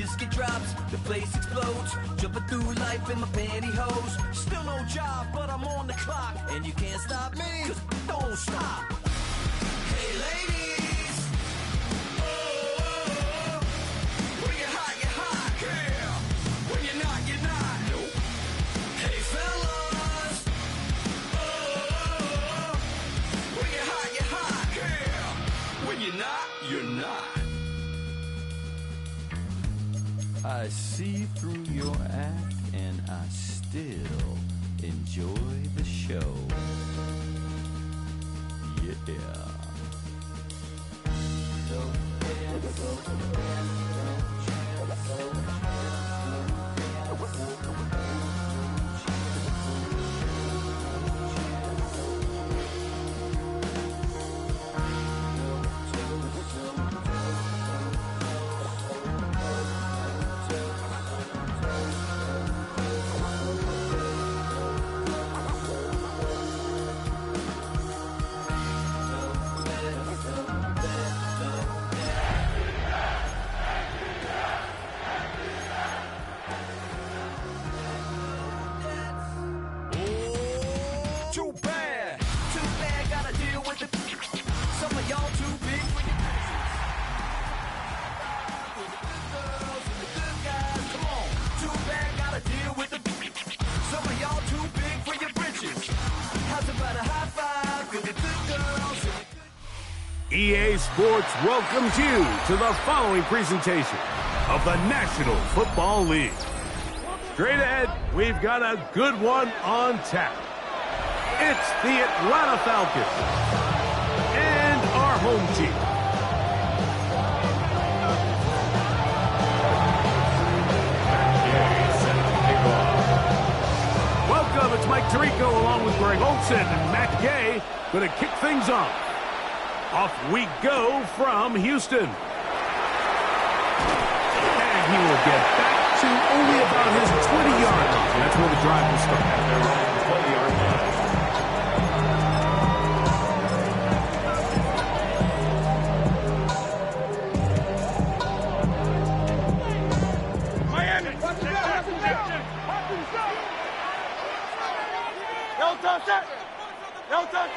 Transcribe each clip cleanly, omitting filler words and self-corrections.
biscuit drops, the place explodes. Jumping through life in my pantyhose. Still no job, but I'm on the clock. And you can't stop me, 'cause don't stop. Hey ladies, oh, when you're hot, girl. When you're not, nope. Hey fellas, oh, when you're hot, girl. When you're not, you're not. I see through your act, and I still enjoy the show. Yeah. EA Sports welcomes you to the following presentation of the National Football League. Straight ahead, we've got a good one on tap. It's the Atlanta Falcons and our home team. Welcome, it's Mike Tirico along with Greg Olson and Matt Gay going to kick things off. Off we go from Houston. And he will get back to only about his 20-yard line. That's where the drive will start. 20-yard line. Miami, no touch.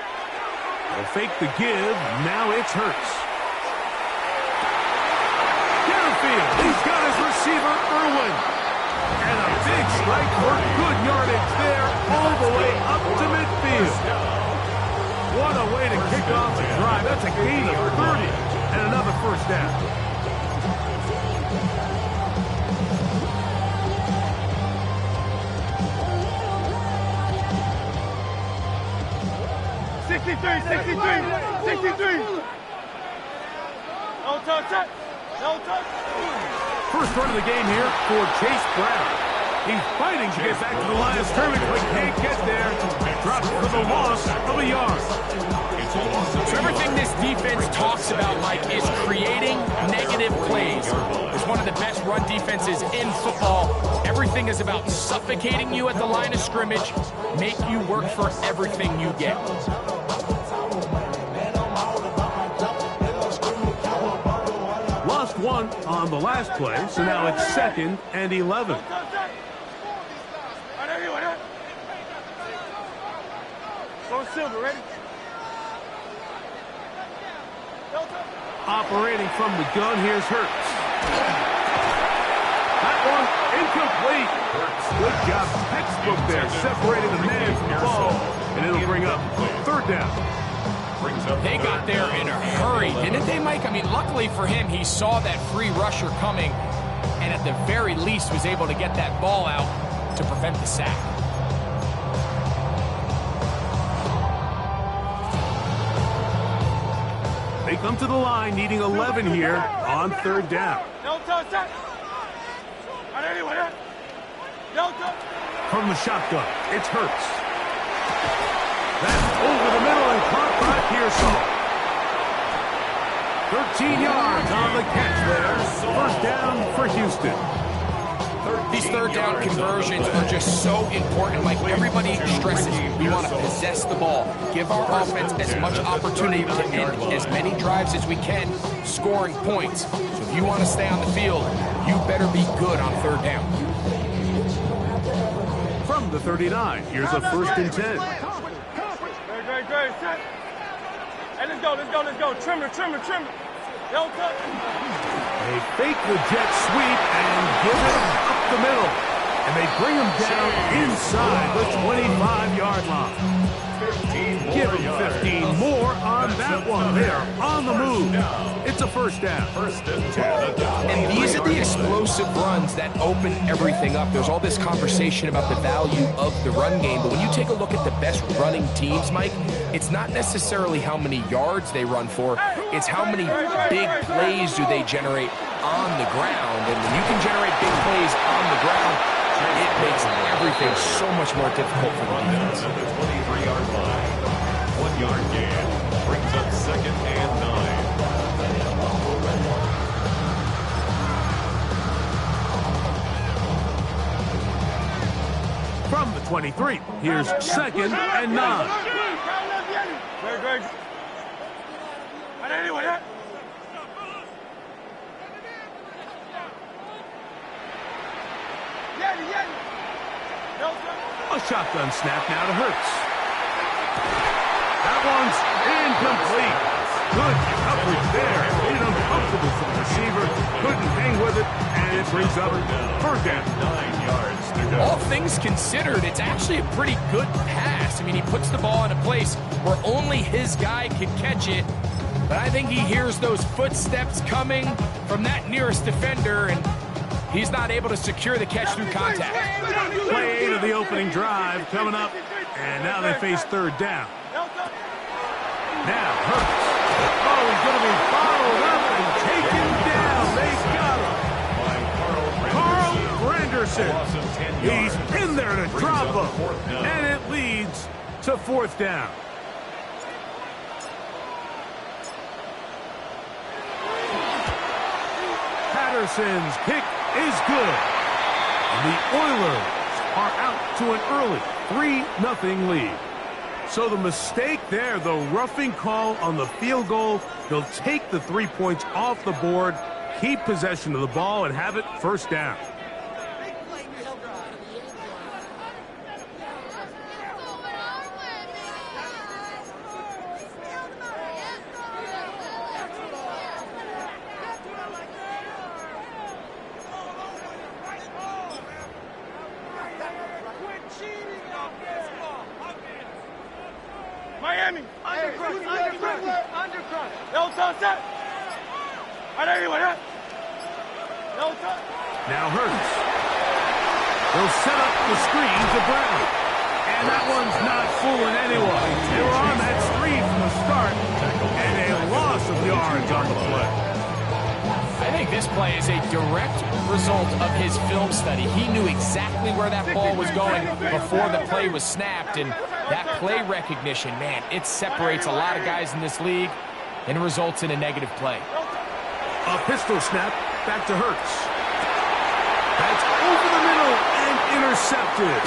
They'll fake the give. Now it's Hurts. Downfield. He's got his receiver, Irwin. And a big strike for good yardage there all the way up to midfield. What a way to kick off the drive. That's a gain of 30 and another first down. No touch. First run of the game here for Chase Brown. He's fighting to get back to the line of scrimmage, but can't get there. Drops for the loss of a yard. So everything this defense talks about, Mike, is creating negative plays. It's one of the best run defenses in football. Everything is about suffocating you at the line of scrimmage, make you work for everything you get. Lost one on the last play, so now it's 2nd and 11. Go Silver, ready? Operating from the gun, here's Hurts. That one incomplete. Good job, textbook there, separating the man from the ball, and it'll bring up 3rd down. They got there in a hurry, didn't they, Mike? I mean, luckily for him, he saw that free rusher coming, and at the very least was able to get that ball out to prevent the sack. They come to the line needing 11 here on 3rd down. No touch. No touch. From the shotgun, it's Hurts. That's over the middle and caught by Pearson. 13 yards on the catch there. First down for Houston. These 3rd down conversions are just so important. Like everybody stresses, we want to possess the ball, give our offense as much opportunity to end as many drives as we can, scoring points. So if you want to stay on the field, you better be good on third down. From the 39, here's a 1st and 10. Great. Set. Hey, let's go. Trim it. Yo, touch. They fake the jet sweep and give it up the middle. And they bring him down inside the 25-yard line. Give him 15 more on that one. They are on the move. It's a 1st down. And these are the explosive runs that open everything up. There's all this conversation about the value of the run game, but when you take a look at the best running teams, Mike, it's not necessarily how many yards they run for, it's how many big plays do they generate on the ground. And when you can generate big plays on the ground, it makes everything so much more difficult for the defense. At the 23-yard line, 1-yard gain brings up 2nd and 9. From the 23, here's 2nd and 9. Great. Anyway, A shotgun snap now to Hurts. That one's incomplete. Good coverage there. Made it uncomfortable for the receiver. Couldn't hang with it, and it brings up 3rd down. 9 yards to go. All things considered, it's actually a pretty good pass. I mean, he puts the ball in a place where only his guy can catch it. But I think he hears those footsteps coming from that nearest defender, and he's not able to secure the catch through contact. Play 8 of the opening drive coming up, and now they face 3rd down. Now Hurts. Oh, he's going to be followed up and taken down. They've got him. Carl Granderson. He's in there to drop him, and it leads to 4th down. Patterson's kick is good. And the Oilers are out to an early 3-0 lead. So the mistake there, the roughing call on the field goal, they'll take the 3 points off the board, keep possession of the ball, and have it 1st down. Miami. Undercrunch. Yo, touch that. Anyway, yo, touch. Now Hurts. They'll set up the screen to Brown. And that one's not fooling anyone. They were on that screen from the start, and a loss of yards on the play. I think this play is a direct result of his film study. He knew exactly where that ball was going before the play was snapped, and that play recognition, man, it separates a lot of guys in this league and results in a negative play. A pistol snap back to Hurts. That's over the middle and intercepted.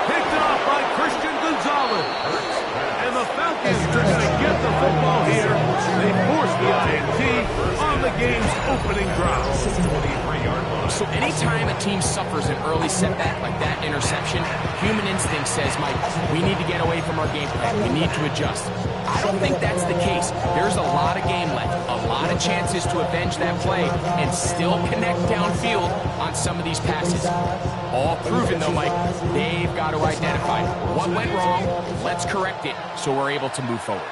Picked off by Christian Gonzalez. And the Falcons are going to get the football here. They force the INT on the game's opening drive. So anytime a team suffers an early setback like that interception, human instinct says, Mike, we need to get away from our game plan. We need to adjust. I don't think that's the case. There's a lot of game left, a lot of chances to avenge that play and still connect downfield on some of these passes. All proven, though, Mike, they've got to identify what went wrong, let's correct it so we're able to move forward.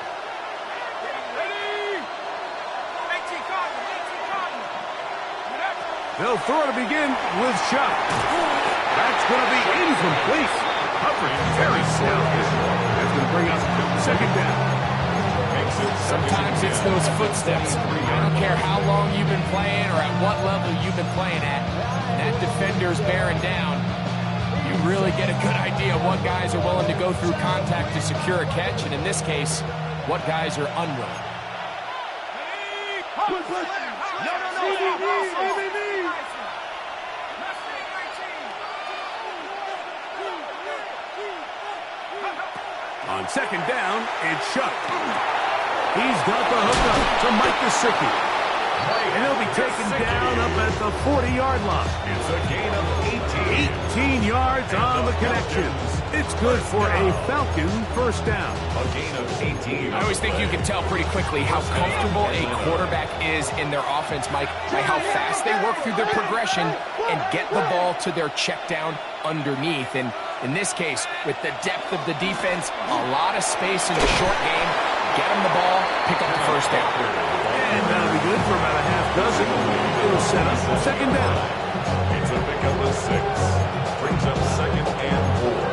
They'll throw to begin with Shuck. That's going to be incomplete. Coverage very sound. That's going to bring us 2nd down. Sometimes it's those footsteps. I don't care how long you've been playing or at what level you've been playing at. That defender's bearing down. You really get a good idea of what guys are willing to go through contact to secure a catch, and in this case, what guys are unwilling. On 2nd down, it's Shuck. He's got the hookup to Mike Gesicki. And he'll be taken down up at the 40-yard line. It's a gain of 18. 18 yards on the connections. It's good for a Falcon first down. A gain of 18. I always think you can tell pretty quickly how comfortable a quarterback is in their offense, Mike, by how fast they work through their progression and get the ball to their check down underneath. And in this case, with the depth of the defense, a lot of space in the short game, get them the ball, pick up the first down. And that'll be good for about a half dozen. It'll set up second down. It's a pickup of 6. Brings up second and 4.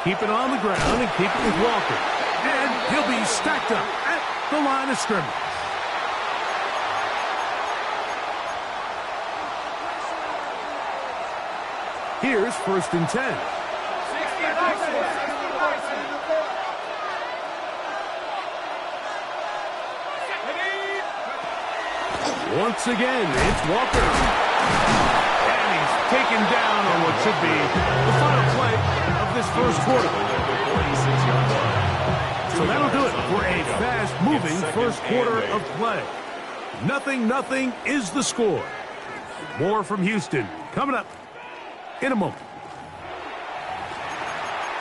Keep it on the ground and keep it with Walker. And he'll be stacked up at the line of scrimmage. Here's 1st and 10. Once again, it's Walker. And he's taken down on what should be the final play of this first quarter. So that'll do it for a fast-moving first quarter of play. 0-0 is the score. More from Houston coming up in a moment.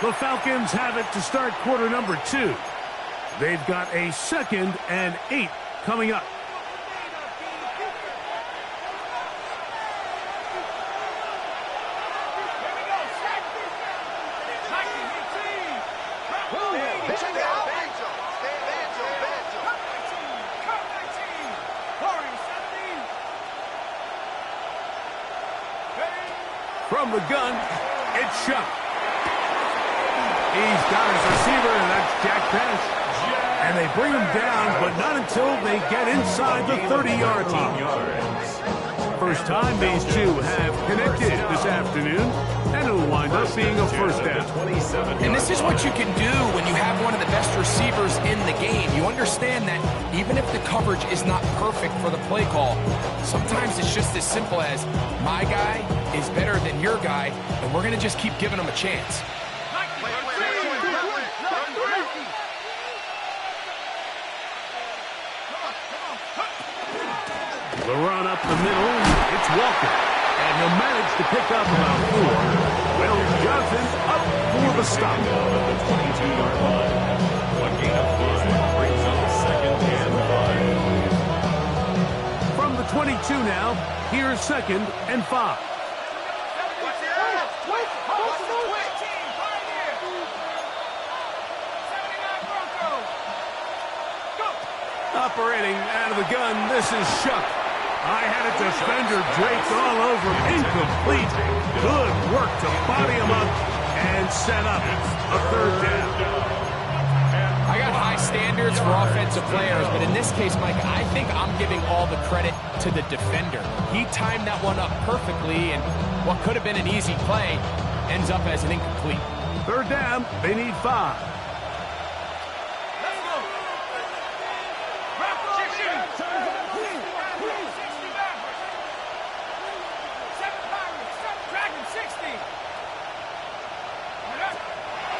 The Falcons have it to start quarter number 2. They've got a 2nd and 8 coming up. From the gun, it's Shuck. He's got his receiver, and that's Jack Pass. And they bring him down, but not until they get inside the 30-yard line. First time these two have connected this afternoon, and it'll wind up being a first down. And this is what you can do when you have one of the best receivers in the game. You understand that even if the coverage is not perfect for the play call, sometimes it's just as simple as my guy is better than your guy, and we're going to just keep giving him a chance. The run up the middle, it's Walker. And he'll manage to pick up about 4. Will Johnson up for the stop. The 22-yard line. A gain of 5 brings up second and 5. From the 22 now, here's 2nd and 5. Operating out of the gun, this is Shuck. I had a defender draped all over him. Incomplete. Good work to body him up and set up a 3rd down. I got high standards for offensive players, but in this case, Mike, I think I'm giving all the credit to the defender. He timed that one up perfectly, and what could have been an easy play ends up as an incomplete. 3rd down, they need 5.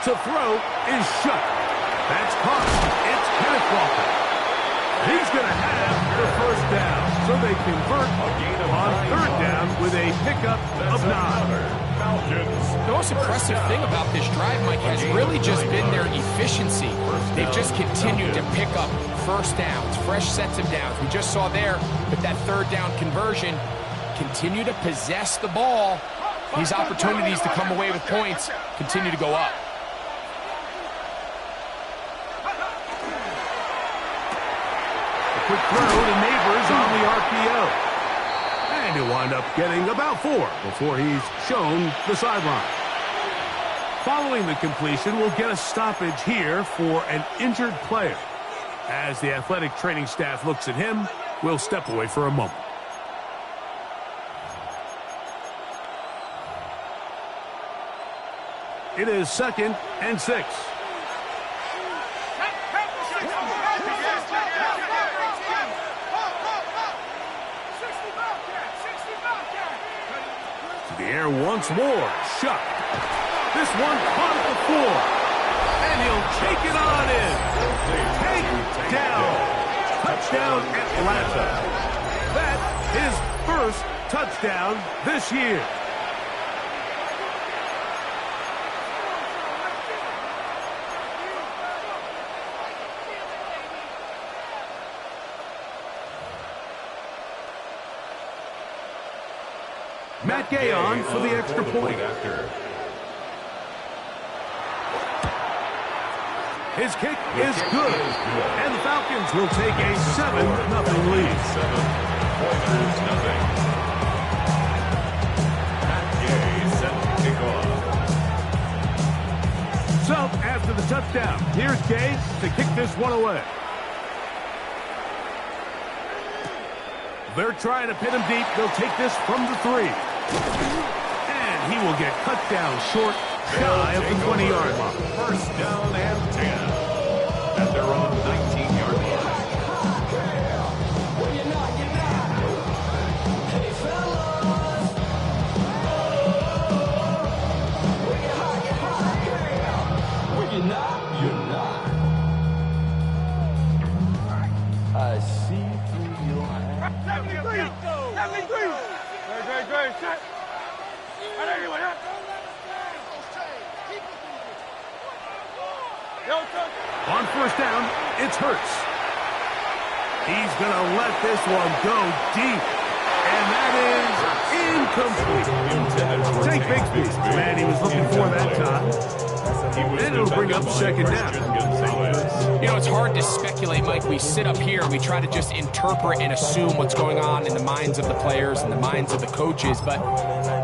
To throw is Shuck. That's caught. It's Kenneth Walker. He's going to have the first down. So they convert on 3rd down with a pickup of 9. The most impressive thing about this drive, Mike, has really just been their efficiency. They've just continued to pick up first downs, fresh sets of downs. We just saw there with that 3rd down conversion, continue to possess the ball. These opportunities to come away with points continue to go up. Quick throw to Neighbors on the RPO. And he'll wind up getting about 4 before he's shown the sideline. Following the completion, we'll get a stoppage here for an injured player. As the athletic training staff looks at him, we'll step away for a moment. It is 2nd and 6. the air once more. Shuck. This one caught at the floor. And he'll take it on in. Take down. Touchdown, Atlanta. That's his first touchdown this year. Matt Gay on for the extra point. His kick is good. And the Falcons will take a 7-0 lead. 7-0. Matt Gay set to kick off. So, after the touchdown, here's Gay to kick this one away. They're trying to pin him deep. They'll take this from the 3. And he will get cut down short, shy of the 20-yard line. First down and 10 at their own 19-yard line. I see through your eyes. 73! 73! Great, set! Right anyway, On first down, it's Hurts. He's going to let this one go deep. And that is incomplete. Take Bigsby. Man, he was looking for that time. And it'll bring up second down. You know, it's hard to speculate, Mike. We sit up here and we try to just interpret and assume what's going on in the minds of the players and the minds of the coaches, but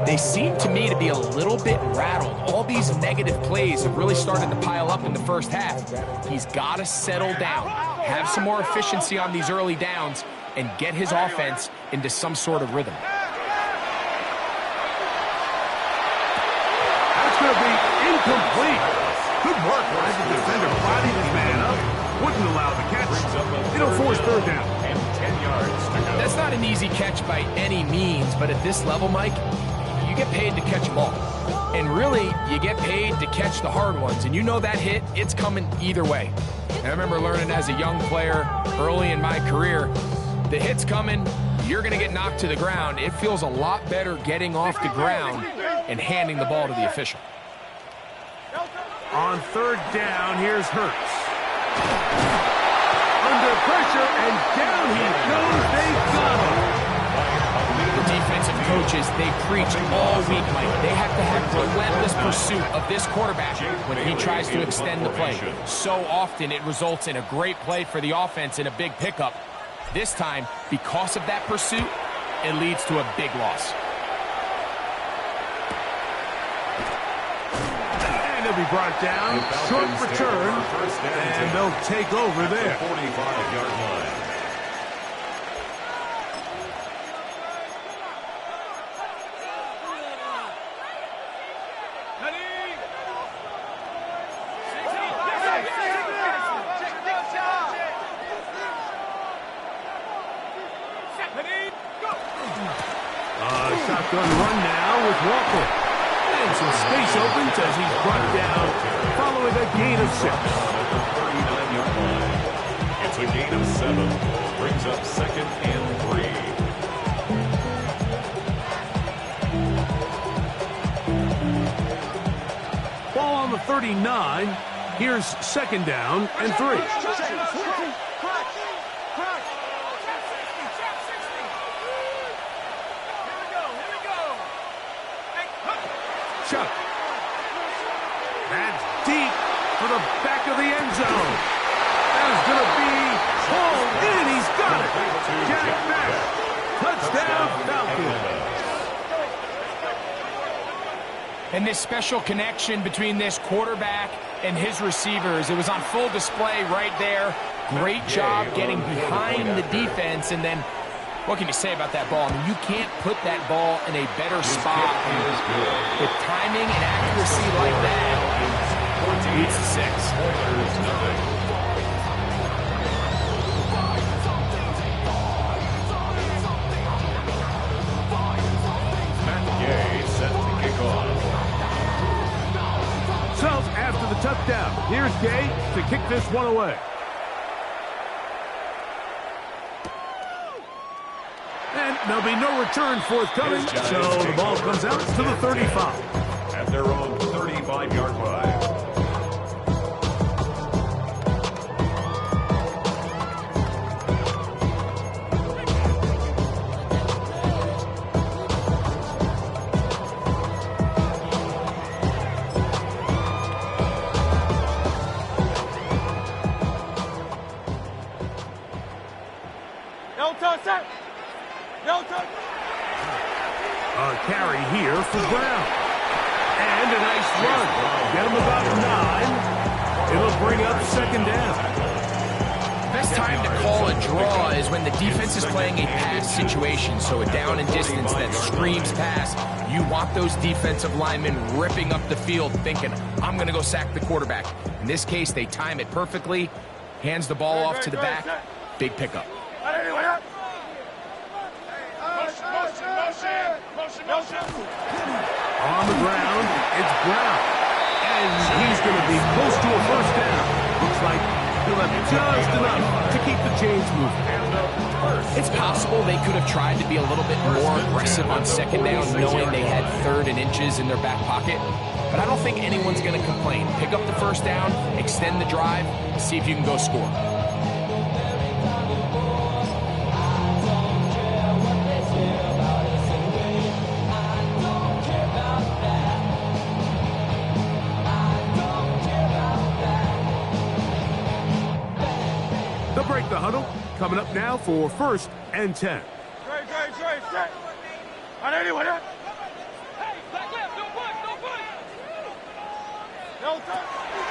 they seem to me to be a little bit rattled. All these negative plays have really started to pile up in the first half. He's got to settle down, have some more efficiency on these early downs, and get his offense into some sort of rhythm. That's going to be incomplete. Good work as the defender bodied his man up. Wouldn't allow the catch. It'll force third down. And 10 yards to go. That's not an easy catch by any means, but at this level, Mike, you get paid to catch a ball. And really, you get paid to catch the hard ones. And you know that hit, it's coming either way. And I remember learning as a young player early in my career, the hit's coming, you're going to get knocked to the ground. It feels a lot better getting off the ground and handing the ball to the official. On third down, here's Hurts. Under pressure, and down he goes. They got him. The defensive coaches, they preach all week, Mike. They have to have relentless pursuit of this quarterback when he tries to extend the play. So often it results in a great play for the offense and a big pickup. This time, because of that pursuit, it leads to a big loss. Be brought down, short return, and they'll take over there. 45-yard line. Shotgun run now with Walker. And some space opens as he's brought down following a gain of 6. It's a gain of 7. Brings up second and 3. Ball on the 39. Here's second down and 3. Chuck. That's deep for the back of the end zone. That is going to be hauled in. He's got it. Jack Mack. Touchdown, Falcons. And this special connection between this quarterback and his receivers, it was on full display right there. Great job getting behind the defense, and then what can you say about that ball? I mean, you can't put that ball in a better spot. With timing and accuracy like that, leads to 6. Matt Gay set kick this one away. And there'll be no return forthcoming, so the ball comes out to the 35. At their own 35-yard line. A carry here for Brown. And a nice run. Get him about 9. It'll bring up second down. Best time to call a draw is when the defense is playing a pass situation, so a down and distance that screams pass. You want those defensive linemen ripping up the field thinking, I'm going to go sack the quarterback. In this case, they time it perfectly, hands the ball off to the back, big pickup. On the ground, it's Brown. And he's going to be close to a first down. Looks like he'll have just enough to keep the chains moving. It's possible they could have tried to be a little bit more aggressive on second down, knowing they had 3rd and inches in their back pocket. But I don't think anyone's going to complain. Pick up the first down, extend the drive, see if you can go score. They'll break the huddle. Coming up now for 1st and 10.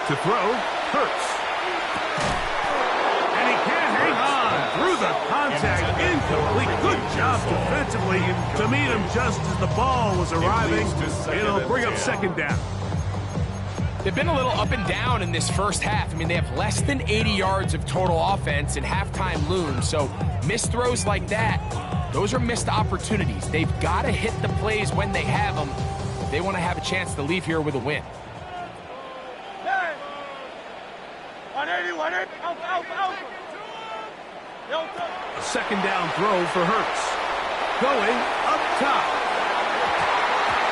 To throw, Hurts. And he can't hang on. Through the contact, incomplete. Good job defensively to meet him just as the ball was arriving. It'll bring up second down. They've been a little up and down in this first half. I mean, they have less than 80 yards of total offense and halftime looms. So missed throws like that, those are missed opportunities. They've got to hit the plays when they have them if they want to have a chance to leave here with a win. A second down throw for Hurts. Going up top.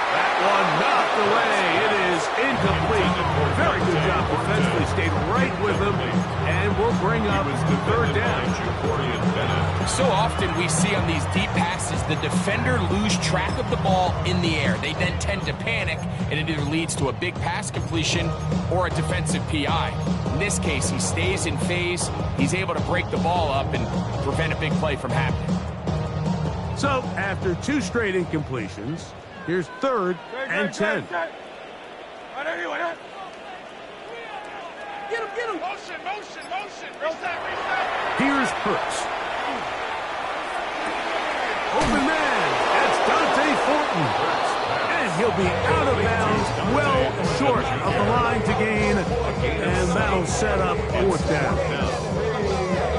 That one knocked away. It is incomplete. Very good job defensively. Stayed right with him. And we'll bring up 3rd down. So often we see on these deep passes, the defender lose track of the ball in the air. They then tend to panic, and it either leads to a big pass completion or a defensive PI. In this case, he stays in phase. He's able to break the ball up and prevent a big play from happening. So after 2 straight incompletions, here's 3rd and 10. Get him. Motion. Reset. Here's Hurts. Open man. That's Dante Fortin. And he'll be out of bounds, well short of the line to gain. And that'll set up 4th down.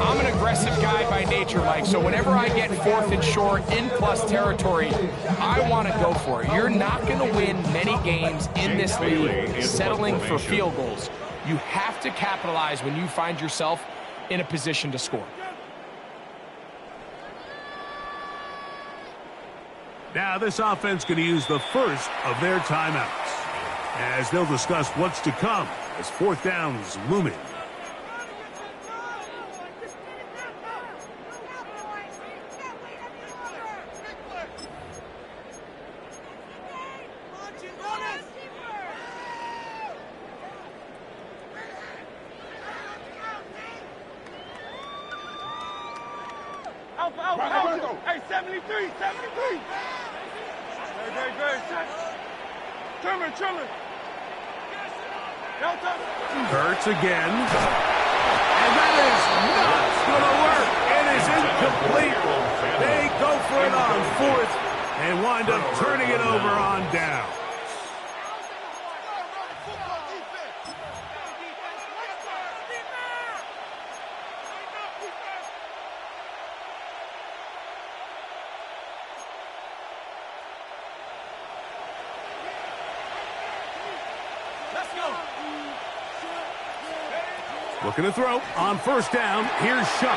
I'm an aggressive guy by nature, Mike, so whenever I get 4th and short in plus territory, I want to go for it. You're not going to win many games in this league settling for field goals. You have to capitalize when you find yourself in a position to score. Now this offense going to use the first of their timeouts as they'll discuss what's to come as 4th down's looming. Out. Hey, 73. Great. Trimmer. Hurts again. And that is not going to work. It is incomplete. They go for it on 4th and wind up turning it over on down. Looking to throw on first down. Here's Shuck.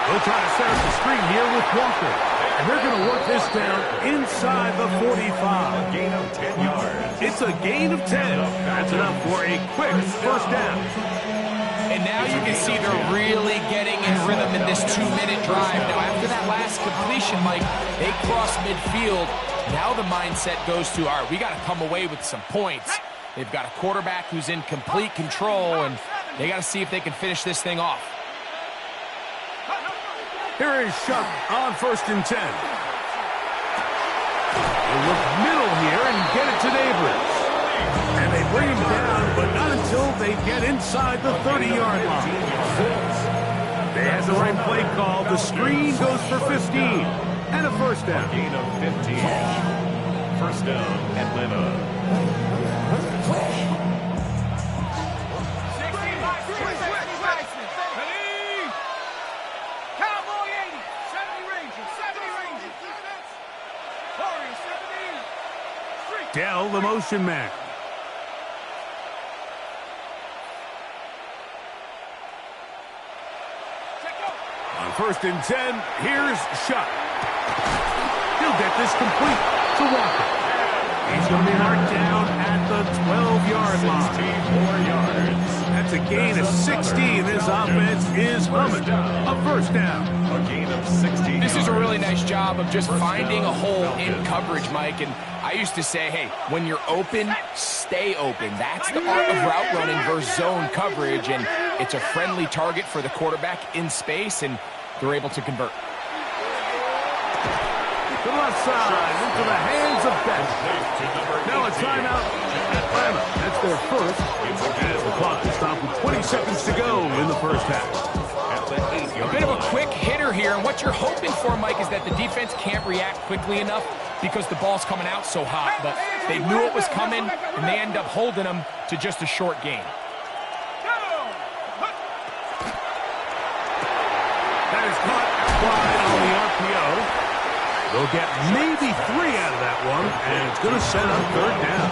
They'll try to set up the screen here with Walker. And they're going to work this down inside the 45. A gain of 10 yards. It's a gain of 10. That's enough for a quick first down. And now you can see they're really getting in rhythm in this 2-minute drive. Now, after that last completion, Mike, they cross midfield. Now the mindset goes to, all right, we got to come away with some points. They've got a quarterback who's in complete control, and they got to see if they can finish this thing off. Here is Shuck on first and 10. They look middle here and get it to Neighbors. And they bring him down, but not until they get inside the 30-yard line. They had the right play call. The screen goes for 15 and a first down. A gain of 15. First down, Atlanta. Dell, the motion man. On first and 10, here's Shuck. He'll get this complete to Walker. He's going to be marked down at the 12-yard line. 64 yards. That's a gain of 60. This offense is humming. A first down. A gain of 60. This is a really nice job of just finding a hole in coverage, Mike. And I used to say, hey, when you're open, stay open. That's the art of route running versus zone coverage. And it's a friendly target for the quarterback in space, and they're able to convert. To the left side, into the hands of Best. Now a timeout, Atlanta. That's their first. As the clock is stopped with 20 seconds to go in the first half. A bit of a quick hitter here, and what you're hoping for, Mike, is that the defense can't react quickly enough because the ball's coming out so hot. But they knew it was coming, and they end up holding them to just a short gain. That is caught wide on the RPO. They'll get maybe 3 out of that one, and it's going to set up third down.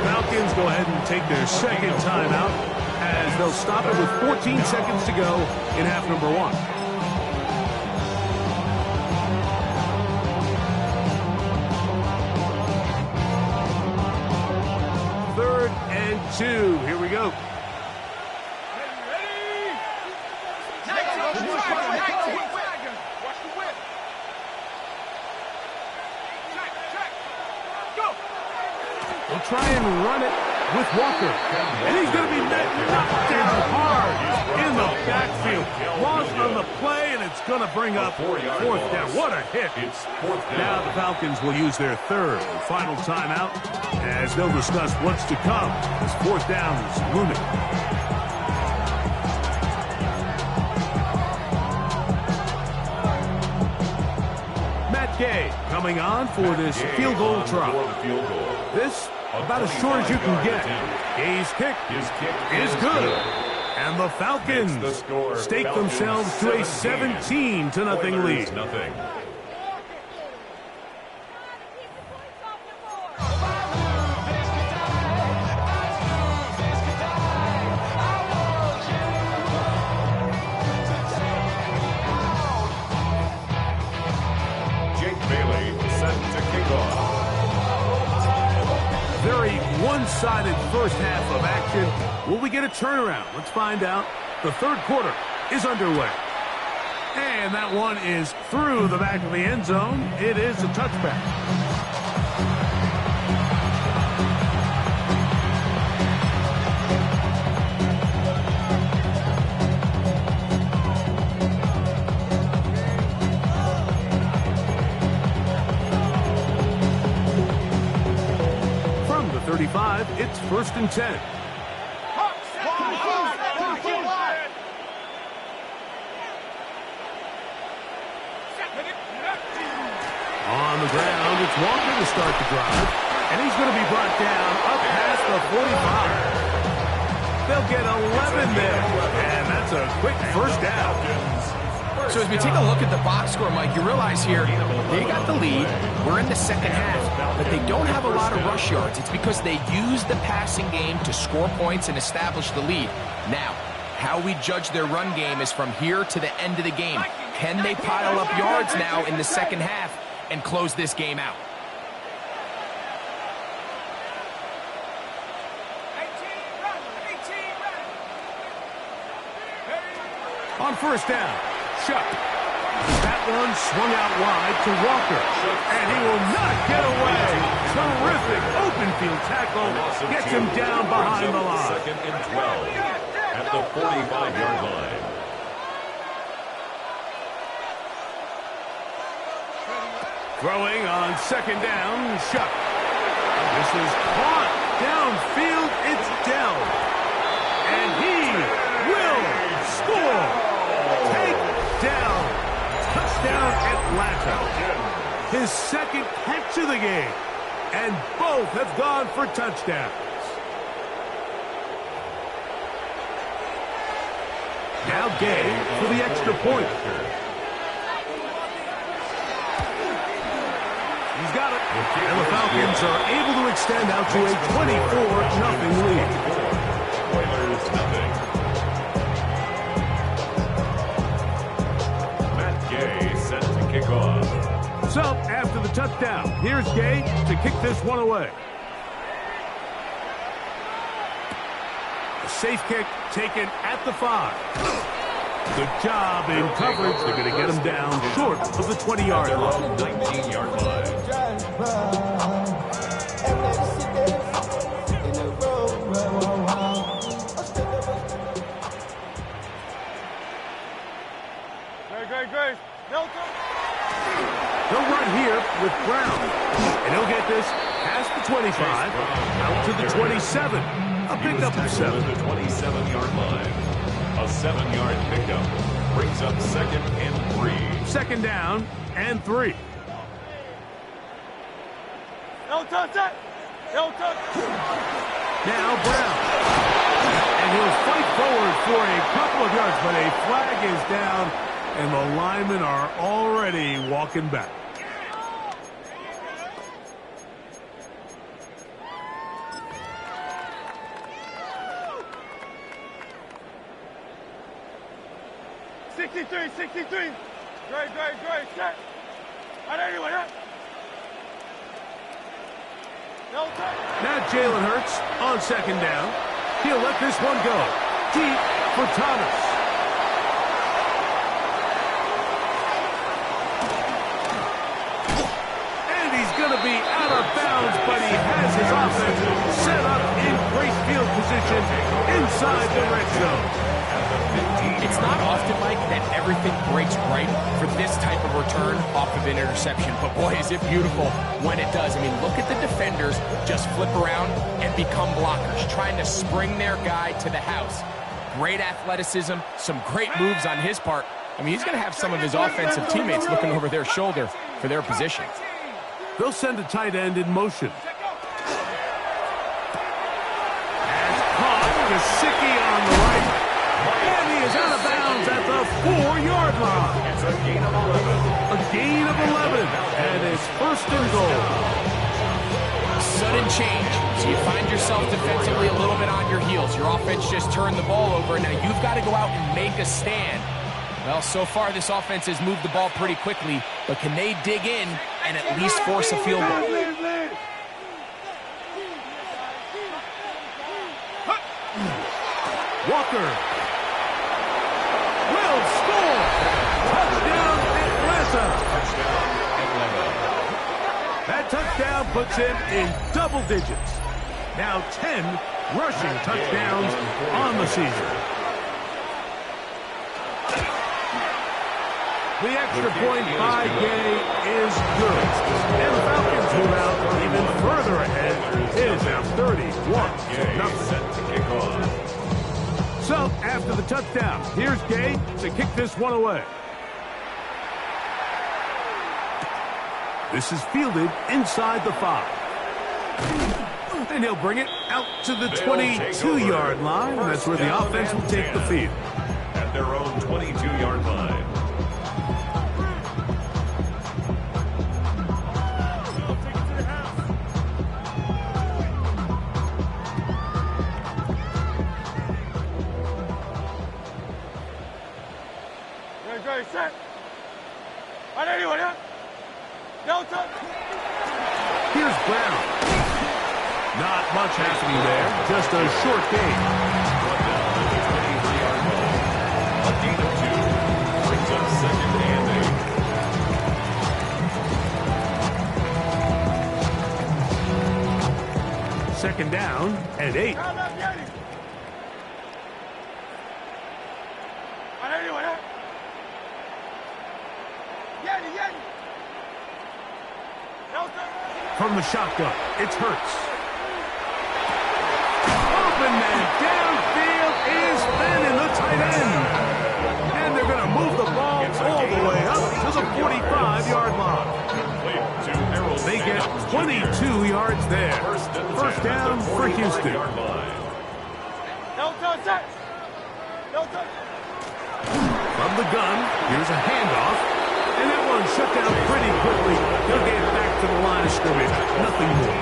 Falcons go ahead and take their second timeout as they'll stop it with 14 seconds to go in half number 1. Third and 2. Here we go. They'll try and run it with Walker. And he's going to be knocked down hard in the backfield. Lost on the play, and it's going to bring up fourth down. What a hit. Now the Falcons will use their third and final timeout as they'll discuss what's to come as fourth down is looming. Matt Gay coming on for this field goal try. This about as short as you can get. Gay's kick is good. And the Falcons stake themselves to a 17-0 lead. One-sided first half of action. Will we get a turnaround? Let's find out. The third quarter is underway. And that one is through the back of the end zone. It is a touchback. From the 35, it's first and 10. On the ground, it's Walker to start the drive. And he's going to be brought down up past the 45. They'll get 11 there. And that's a quick first down. So as we take a look at the box score, Mike, you realize here, they got the lead. We're in the second half, but they don't have a lot of rush yards. It's because they use the passing game to score points and establish the lead. Now, How we judge their run game is from here to the end of the game. Can they pile up yards now in the second half and close this game out? On first down, Shuck. That one swung out wide to Walker, and he will not get away. Terrific open field tackle gets him down behind the line. Second and 12 at the 45-yard line. Throwing on second down, Shuck. This is caught downfield. It's Dell, and he will score. Take down. Touchdown Atlanta. His second catch of the game. And both have gone for touchdowns. Now Gay for the extra point. He's got it. And the Falcons are able to extend out to a 24-0 lead. Oilers nothing. Gay set to kick off. So, after the touchdown, here's Gay to kick this one away. A safe kick taken at the 5. Good job in coverage. They're going to get him down short of the 20-yard line. 19-yard line. Great. They'll run here with Brown. And he'll get this past the 25, out to the 27. A pickup of 7. The 27-yard line. A 7-yard pickup brings up second and 3. Second down and 3. No touch that. No touch. Now Brown. And he'll fight forward for a couple of yards, but a flag is down, and the linemen are already walking back. Great. Set. On anyone, huh? No touch. Now Jalen Hurts on second down. He'll let this one go. Deep for Thomas. And he's going to be out of bounds, but he has his offense set up in great field position inside the red zone. It's not often, Mike, that everything breaks right for this type of return off of an interception. But, boy, is it beautiful when it does. I mean, look at the defenders just flip around and become blockers, trying to spring their guy to the house. Great athleticism, some great moves on his part. I mean, he's going to have some of his offensive teammates looking over their shoulder for their position. They'll send a tight end in motion. As caught, Gesicki on the right. And he is out of bounds at the 4-yard line. It's a gain of 11. A gain of 11, and it's first and goal. Sudden change. So you find yourself defensively a little bit on your heels. Your offense just turned the ball over, and now you've got to go out and make a stand. Well, so far this offense has moved the ball pretty quickly, but can they dig in and at least force a field goal? Walker will score. Touchdown Atlanta. That touchdown puts him in double digits. Now 10 rushing touchdowns on the season. The extra point by Gay is good. And the Falcons move out even further ahead. It is now 31-0. Set to kick off. So, after the touchdown, here's Gay to kick this one away. This is fielded inside the 5. And he'll bring it out to the 22-yard line. And that's where the offense will take the field. At their own 22-yard line. No touch. Here's Brown. Not much happening there. Just a short game. Brought down at the 23-yard line. A gain of 2 brings up second and 8. Second down and 8. Time up, Yeti. On anyone, huh? Yeti, Yeti. No touch. From the shotgun, it's Hurts. Open man downfield is Madden, the tight end. And they're going to move the ball all the way up to the 45-yard line. They get 22 yards there. First down for Houston. No touch, set. No touch. From the gun, here's a handoff. And that one shut down pretty quickly. He'll get back to the line of scrimmage. Nothing more.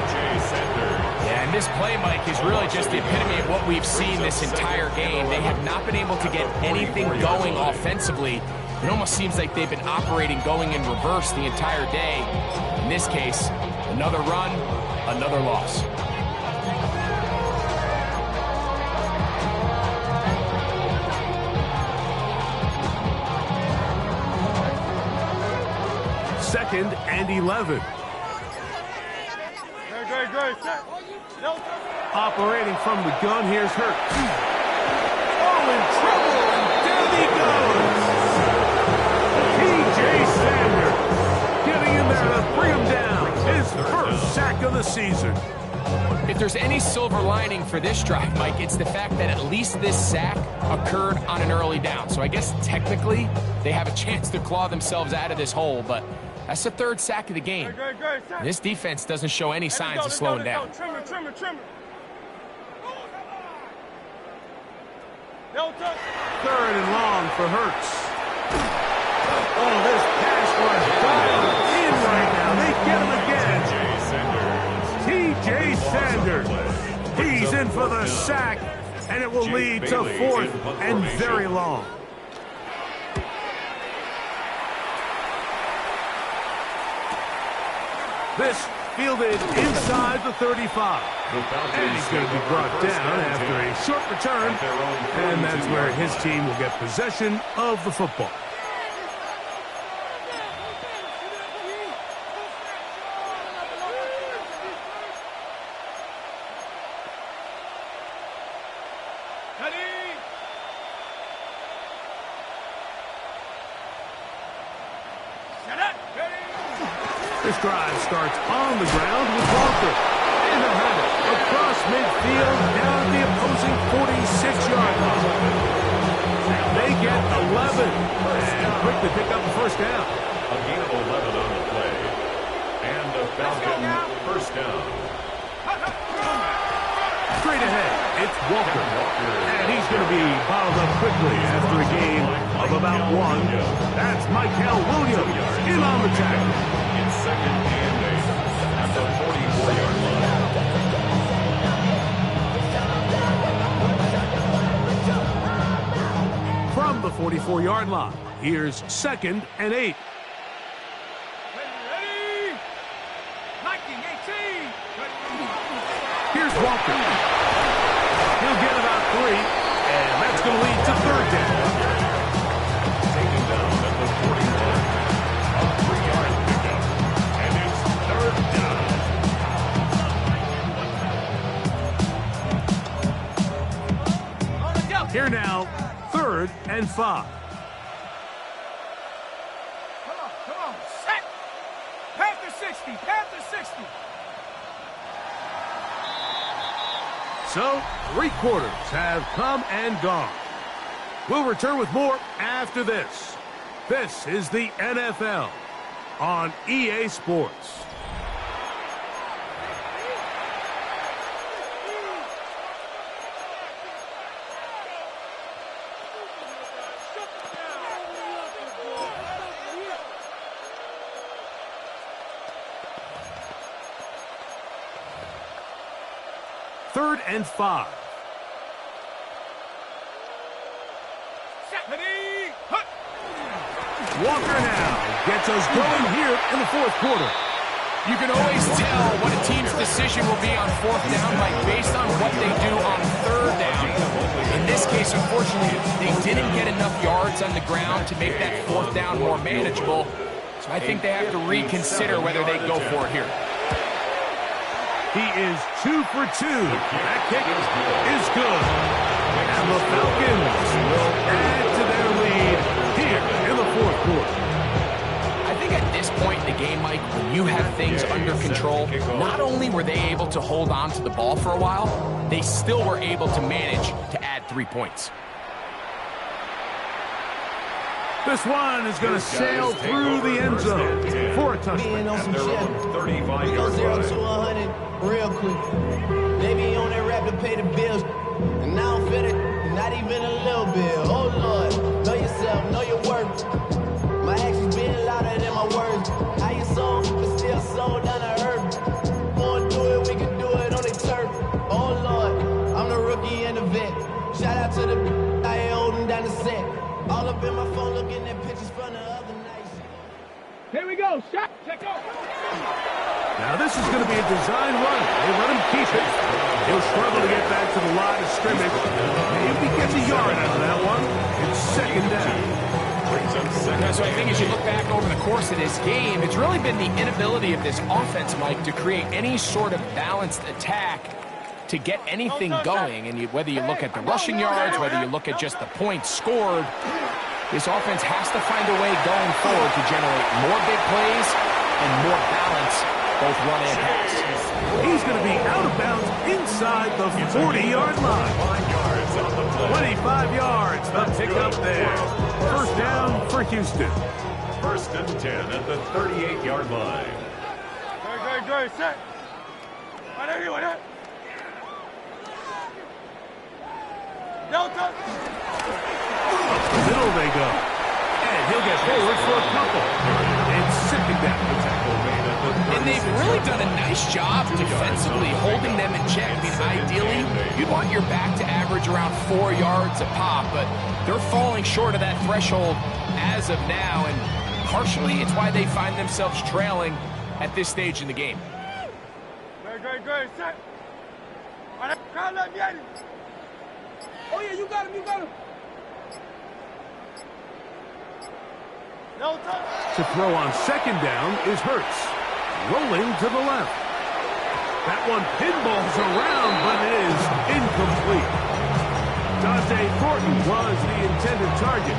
Yeah, and this play, Mike, is really just the epitome of what we've seen this entire game. They have not been able to get anything going offensively. It almost seems like they've been operating going in reverse the entire day. In this case, another run, another loss. Second and 11. Great, set. No touch. Operating from the gun, here's Hurts. Oh, in trouble, and down he goes. T.J. Sanders getting in there to bring him down. His first sack of the season. If there's any silver lining for this drive, Mike, it's the fact that at least this sack occurred on an early down. So I guess technically they have a chance to claw themselves out of this hole, but that's the third sack of the game. Great, set. This defense doesn't show any signs of slowing down. Trimmer. No touch. Third and long for Hurts. Oh, this pass rush dialed in right now. They get him again. T.J. Sanders. He's in for the sack, and it will lead to fourth and very long. This fielded inside the 35. And he's going to be brought down after a short return. And that's where his team will get possession of the football. This drive starts on the ground with Walker. And they'll have it across midfield down at the opposing 46-yard line. They get 11 and quickly pick up the first down. A gain of 11 on the play. And a Falcon first down. Straight ahead, it's Walker. And he's going to be bottled up quickly after a gain of about 1. That's Michael Williams in on the tackle. Second and 8 at the 44-yard line. From the 44-yard line, here's second and 8. Ready. 19-18. Here's Walker. He'll get about 3, and that's going to lead to third down. Taken down at the 41. A 3-yard pickup. And it's third down. Here now, third and 5. Come on, set. Panther 60. So, 3 quarters have come and gone. We'll return with more after this. This is the NFL on EA Sports. Third and 5. Walker now gets gets us going here in the fourth quarter. You can always tell what a team's decision will be on fourth down, Mike, based on what they do on third down. In this case, unfortunately, they didn't get enough yards on the ground to make that fourth down more manageable. So I think they have to reconsider whether they go for it here. He is 2 for 2. That kick is good. And the Falcons will add to their lead here in the fourth quarter. I think at this point in the game, Mike, when you have things under control, not only were they able to hold on to the ball for a while, they still were able to manage to add 3 points. This one is going to sail through the end zone for a touchdown. At their own 35-yard 0 line. to 100 real quick. They be on that rap to pay the bills. And now I'm fitted, not even a little bit. Oh, Lord, know yourself, know your worth. My actions being louder than my words. How you sold, but still sold down to earth. Wanna do it, we can do it on the turf. Oh, Lord, I'm the rookie and the vet. Shout out to the I ain't holding down the set. All up in my phone looking at pictures from the other night. Here we go. Shot. Check out. Now this is going to be a design run. They let him keep it. He'll struggle to get back to the line of scrimmage. Maybe he gets a yard out of that one. It's second down. So I think as you look back over the course of this game, it's really been the inability of this offense, Mike, to create any sort of balanced attack to get anything going. And whether you look at the rushing yards, whether you look at just the points scored, this offense has to find a way going forward to generate more big plays and more balance, both run and pass. He's going to be out of bounds inside the 40-yard line. 25 yards, the pickup there. First down for Houston. First and 10 at the 38-yard line. Good. Set. Right there, right there. Delta. Up the middle they go. And he'll get forward for a couple. And sipping that tackle made at the 36. And they've really done a nice job defensively holding them in check. I mean, ideally, you'd want your back to average around 4 yards a pop, but they're falling short of that threshold as of now, and partially it's why they find themselves trailing at this stage in the game. Good. Set. Right there. Crowd, let me at him. Oh, yeah, you got him. Delta. To throw on second down is Hurts. Rolling to the left. That one pinballs around, but it is incomplete. Dante Thornton was the intended target.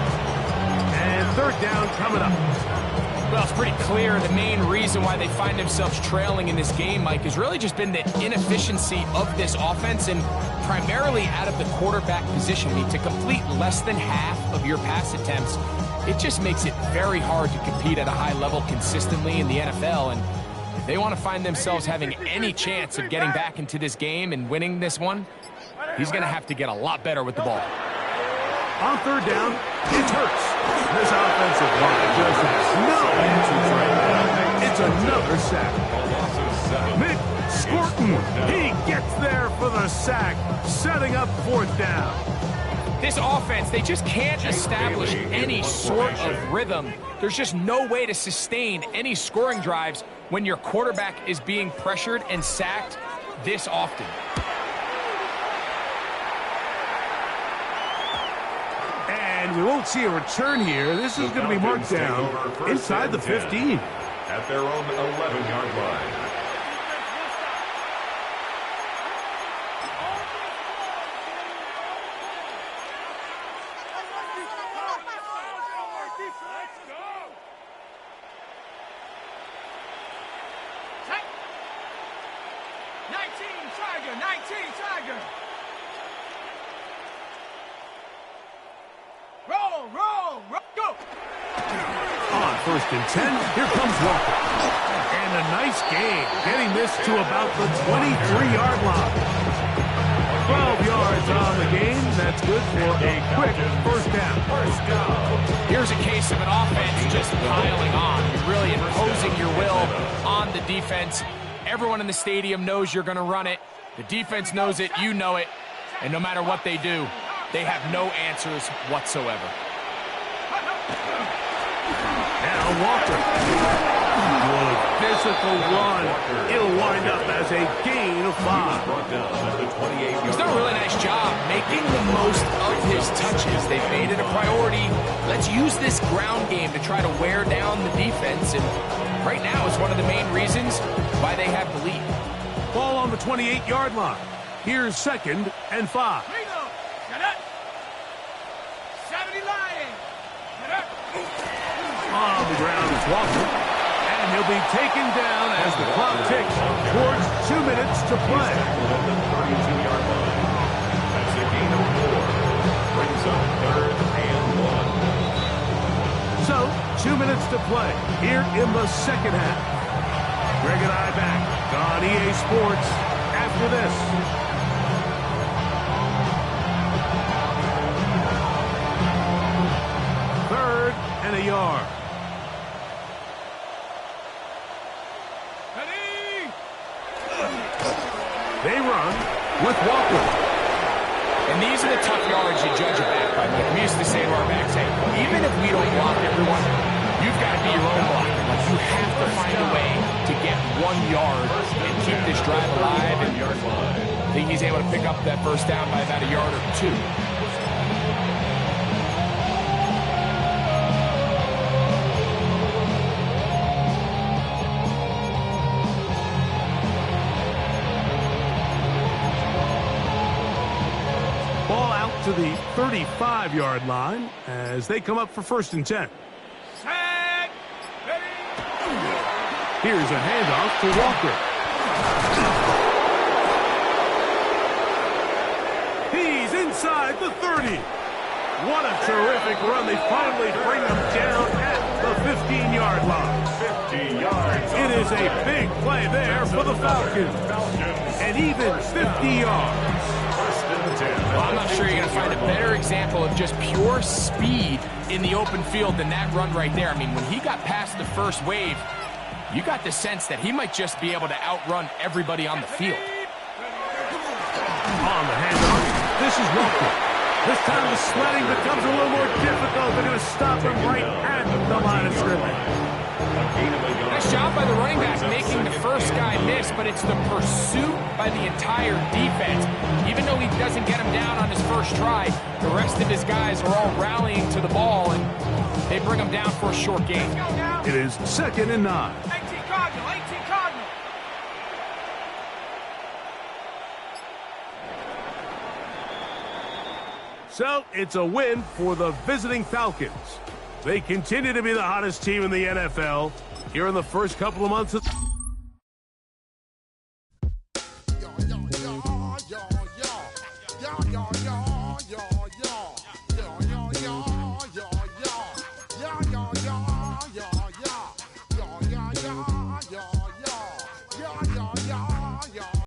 And third down coming up. Well, it's pretty clear the main reason why they find themselves trailing in this game, Mike, has really just been the inefficiency of this offense and primarily out of the quarterback position. I mean, to complete less than half of your pass attempts, it just makes it very hard to compete at a high level consistently in the NFL. And if they want to find themselves having any chance of getting back into this game and winning this one, he's going to have to get a lot better with the ball. On third down, it hurts. This offensive line just has no answers right now. It's another sack. Mick Scorton, he gets there for the sack, setting up fourth down. This offense, they just can't establish any sort of rhythm. There's just no way to sustain any scoring drives when your quarterback is being pressured and sacked this often. And we won't see a return here. This is going to be marked down inside the 15. At their own 11-yard line. First and 10, here comes Walker. And a nice gain, getting this to about the 23-yard line. 12 yards on the game. That's good for a quick first down. Here's a case of an offense just piling on, really imposing your will on the defense. Everyone in the stadium knows you're going to run it. The defense knows it, you know it. And no matter what they do, they have no answers whatsoever. Now Now Walker. Good physical run. It'll wind up as a gain of 5. He's done a really nice job making the most of his touches. They've made it a priority. Let's use this ground game to try to wear down the defense. And right now it's one of the main reasons why they have the lead. Ball on the 28-yard line. Here's 2nd and 5. On the ground is Walker. And he'll be taken down as the clock ticks towards 2 minutes to play. That's a gain of 4. Brings up 3rd and 1. So, 2 minutes to play here in the second half. Greg and I back on EA Sports after this. Third and a yard. They run with Walker. And these are the tough yards you judge a back by. Like we used to say to our backs, hey, even if we don't block everyone, you've got to be your own blocker. Like you have to find a way to get 1 yard and keep this drive alive. And I think he's able to pick up that first down by about a yard or 2. To the 35-yard line as they come up for 1st and 10. Here's a handoff to Walker. He's inside the 30. What a terrific run. They finally bring him down at the 15-yard line. 50 yards. It is a big play there for the Falcons. And even 50 yards. Well, I'm not sure you're going to find a better example of just pure speed in the open field than that run right there. I mean, when he got past the first wave, you got the sense that he might just be able to outrun everybody on the field. On the handoff, this is Walker. This time the sledding becomes a little more difficult. They're going to stop him right at the line of scrimmage. Nice job by the running back making the first guy miss, but it's the pursuit by the entire defense. Even though he doesn't get him down on his first try, the rest of his guys are all rallying to the ball, and they bring him down for a short gain. It is 2nd and 9. 18 Cardinal. So it's a win for the visiting Falcons. They continue to be the hottest team in the NFL here in the first couple of months of